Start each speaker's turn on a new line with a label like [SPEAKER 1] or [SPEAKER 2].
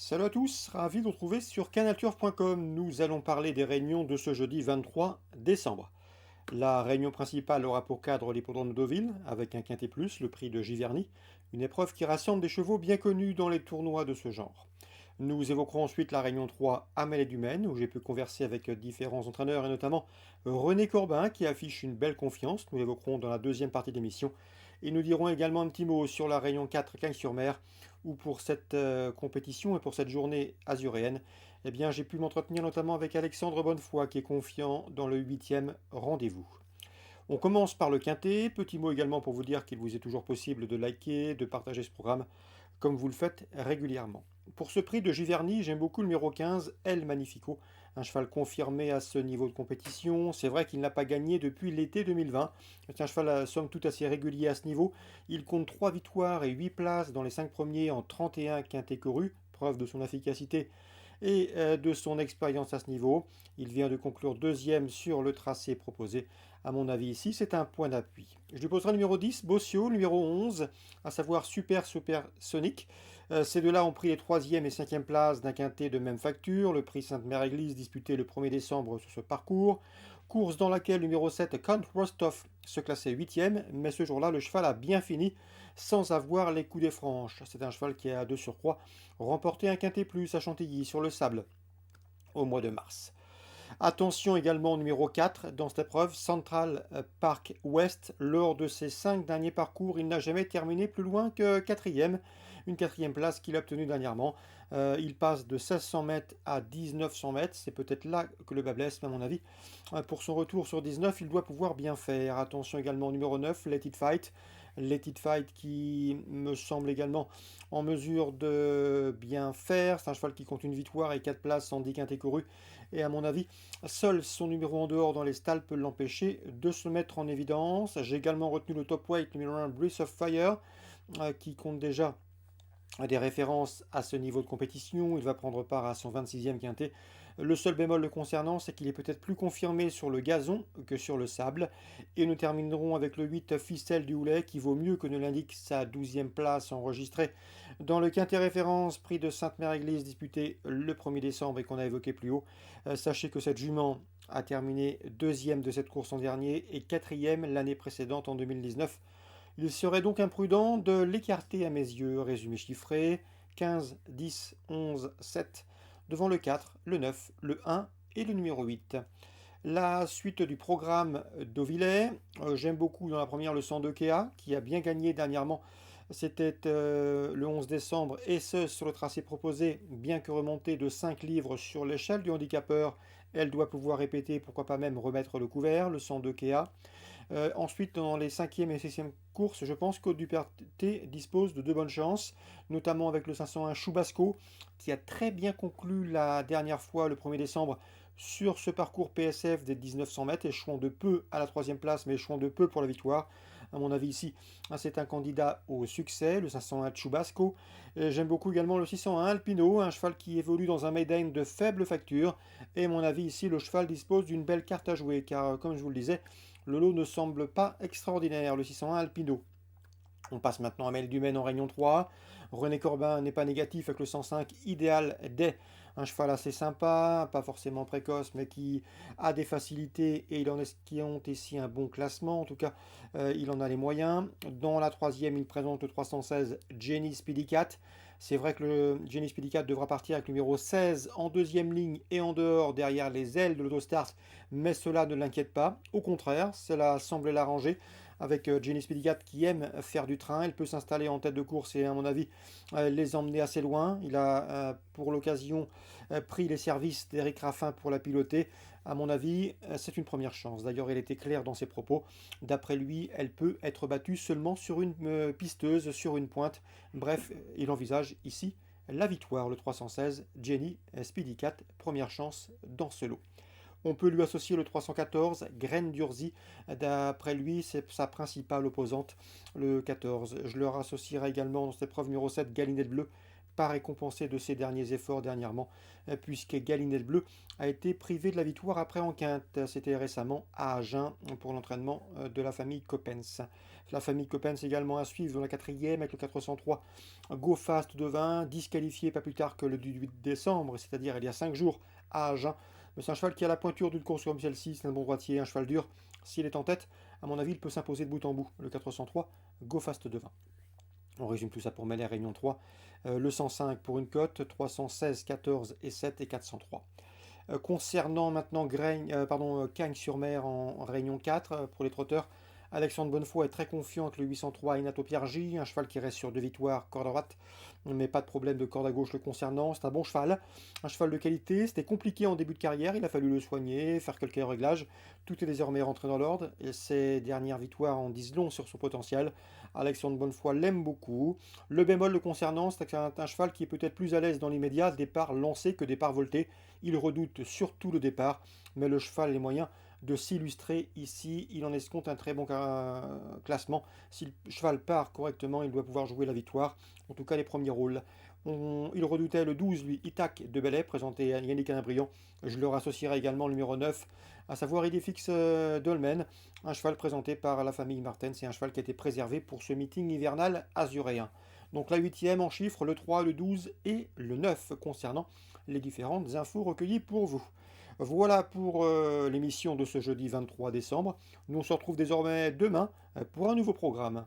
[SPEAKER 1] Salut à tous, ravi de vous retrouver sur canalturf.com. Nous allons parler des réunions de ce jeudi 23 décembre. La réunion principale aura pour cadre l'hippodrome de Deauville, avec un quintet plus, le prix de Giverny, une épreuve qui rassemble des chevaux bien connus dans les tournois de ce genre. Nous évoquerons ensuite la réunion 3 à Maillet-du-Maine, où j'ai pu converser avec différents entraîneurs et notamment René Corbin qui affiche une belle confiance. Nous l'évoquerons dans la deuxième partie de l'émission. Et nous dirons également un petit mot sur la réunion 4 Cagnes-sur-Mer, où pour cette compétition et pour cette journée azuréenne, eh bien, j'ai pu m'entretenir notamment avec Alexandre Bonnefoy qui est confiant dans le huitième rendez-vous. On commence par le quintet. Petit mot également pour vous dire qu'il vous est toujours possible de liker, de partager ce programme comme vous le faites régulièrement. Pour ce prix de Giverny, j'aime beaucoup le numéro 15, El Magnifico, un cheval confirmé à ce niveau de compétition. C'est vrai qu'il n'a pas gagné depuis l'été 2020. C'est un cheval à somme toute assez régulier à ce niveau. Il compte 3 victoires et 8 places dans les 5 premiers en 31 quintés courus, preuve de son efficacité et de son expérience à ce niveau. Il vient de conclure deuxième sur le tracé proposé. À mon avis ici, c'est un point d'appui. Je lui poserai le numéro 10, Bossio, numéro 11, à savoir Super Sonic. Ces deux-là ont pris les 3e et 5e places d'un quintet de même facture. Le prix Sainte-Mère-Église disputé le 1er décembre sur ce parcours. Course dans laquelle le numéro 7, Count Rostov, se classait 8e, mais ce jour-là, le cheval a bien fini sans avoir les coups des franches. C'est un cheval qui a de surcroît remporté un quintet plus à Chantilly sur le sable au mois de mars. Attention également au numéro 4 dans cette épreuve, Central Park West. Lors de ses 5 derniers parcours, il n'a jamais terminé plus loin que 4e. Une 4e place qu'il a obtenue dernièrement. Il passe de 1600 mètres à 1900 mètres. C'est peut-être là que le bas blesse, à mon avis. Pour son retour sur 19, il doit pouvoir bien faire. Attention également au numéro 9, Let It Fight. Let It Fight qui me semble également en mesure de bien faire. C'est un cheval qui compte une victoire et 4 places en 10 quintés courus. Et à mon avis, seul son numéro en dehors dans les stalles peut l'empêcher de se mettre en évidence. J'ai également retenu le top weight numéro 1, Breath of Fire, qui compte déjà des références à ce niveau de compétition. Il va prendre part à son 26e quintet. Le seul bémol le concernant, c'est qu'il est peut-être plus confirmé sur le gazon que sur le sable. Et nous terminerons avec le 8 Ficelle du Houlet, qui vaut mieux que ne l'indique sa 12e place enregistrée dans le quintet référence, prix de Sainte-Mère-Église disputé le 1er décembre et qu'on a évoqué plus haut. Sachez que cette jument a terminé deuxième de cette course en dernier et quatrième l'année précédente en 2019. Il serait donc imprudent de l'écarter à mes yeux. Résumé chiffré, 15, 10, 11, 7, devant le 4, le 9, le 1 et le numéro 8. La suite du programme d'Auvillers, j'aime beaucoup dans la première le 102 Kea, qui a bien gagné dernièrement. C'était le 11 décembre, et ce sur le tracé proposé, bien que remontée de 5 livres sur l'échelle du handicapeur, elle doit pouvoir répéter, pourquoi pas même remettre le couvert, le 102 Kea. Ensuite, dans les 5e et 6e courses, je pense qu'Aude Duperté dispose de deux bonnes chances, notamment avec le 501 Choubasco, qui a très bien conclu la dernière fois, le 1er décembre, sur ce parcours PSF des 1900 mètres, échouant de peu à la 3e place, mais échouant de peu pour la victoire. À mon avis, ici, c'est un candidat au succès, le 501 Choubasco. J'aime beaucoup également le 601 Alpino, un cheval qui évolue dans un maiden de faible facture. Et à mon avis, ici, le cheval dispose d'une belle carte à jouer, car, comme je vous le disais, le lot ne semble pas extraordinaire, le 601 Alpino. On passe maintenant à Mel Dumaine en Réunion 3. René Corbin n'est pas négatif avec le 105 Idéal Day. Un cheval assez sympa, pas forcément précoce, mais qui a des facilités et il en esquionte ici un bon classement. En tout cas, il en a les moyens. Dans la troisième, il présente le 316 Jenny Speedy Cat. C'est vrai que le Jenny Speedy Cat devra partir avec le numéro 16 en deuxième ligne et en dehors derrière les ailes de l'Autostart, mais cela ne l'inquiète pas. Au contraire, cela semble l'arranger avec Jenny Speedicat qui aime faire du train. Elle peut s'installer en tête de course et à mon avis les emmener assez loin. Il a pour l'occasion pris les services d'Eric Raffin pour la piloter. À mon avis, c'est une première chance. D'ailleurs, il était clair dans ses propos. D'après lui, elle peut être battue seulement sur une pisteuse, sur une pointe. Bref, il envisage ici la victoire, le 316 Jenny Speedicat, première chance dans ce lot. On peut lui associer le 314, Graine d'Urzy. D'après lui, c'est sa principale opposante, le 14. Je leur associerai également dans cette épreuve numéro 7, Galinette Bleue, pas récompensé de ses derniers efforts dernièrement, puisque Galinel Bleu a été privé de la victoire après en quinte. C'était récemment à Agen pour l'entraînement de la famille Coppens. La famille Coppens également à suivre dans la quatrième avec le 403 Go Fast de 20, disqualifié pas plus tard que le 18 décembre, c'est-à-dire il y a 5 jours à Agen. Mais c'est un cheval qui a la pointure d'une course comme celle-ci, c'est un bon droitier, un cheval dur. S'il est en tête, à mon avis, il peut s'imposer de bout en bout. Le 403 Go Fast de 20. On résume tout ça pour Meller Réunion 3. Le 105 pour une cote, 316, 14 et 7 et 403. Concernant maintenant Cagnes-sur-Mer en Réunion 4 pour les trotteurs, Alexandre Bonnefoy est très confiant avec le 803 Inato Piergi, un cheval qui reste sur 2 victoires, corde à droite, mais pas de problème de corde à gauche le concernant. C'est un cheval de qualité. C'était compliqué en début de carrière, il a fallu le soigner, faire quelques réglages. Tout est désormais rentré dans l'ordre et ses dernières victoires en disent long sur son potentiel. Alexandre Bonnefoy l'aime beaucoup. Le bémol le concernant, c'est que c'est un cheval qui est peut-être plus à l'aise dans l'immédiat, départ lancé que départ volté. Il redoute surtout le départ, mais le cheval a les moyens de s'illustrer ici. Il en escompte un très bon classement. Si le cheval part correctement, il doit pouvoir jouer la victoire. En tout cas, les premiers rôles. Il redoutait le 12, lui, Itac de Belay, présenté à Yannick Canabrion. Je leur associerai également le numéro 9, à savoir Idéfix Dolmen, un cheval présenté par la famille Martens. C'est un cheval qui a été préservé pour ce meeting hivernal azuréen. Donc la huitième en chiffres, le 3, le 12 et le 9 concernant les différentes infos recueillies pour vous. Voilà pour l'émission de ce jeudi 23 décembre. Nous on se retrouve désormais demain pour un nouveau programme.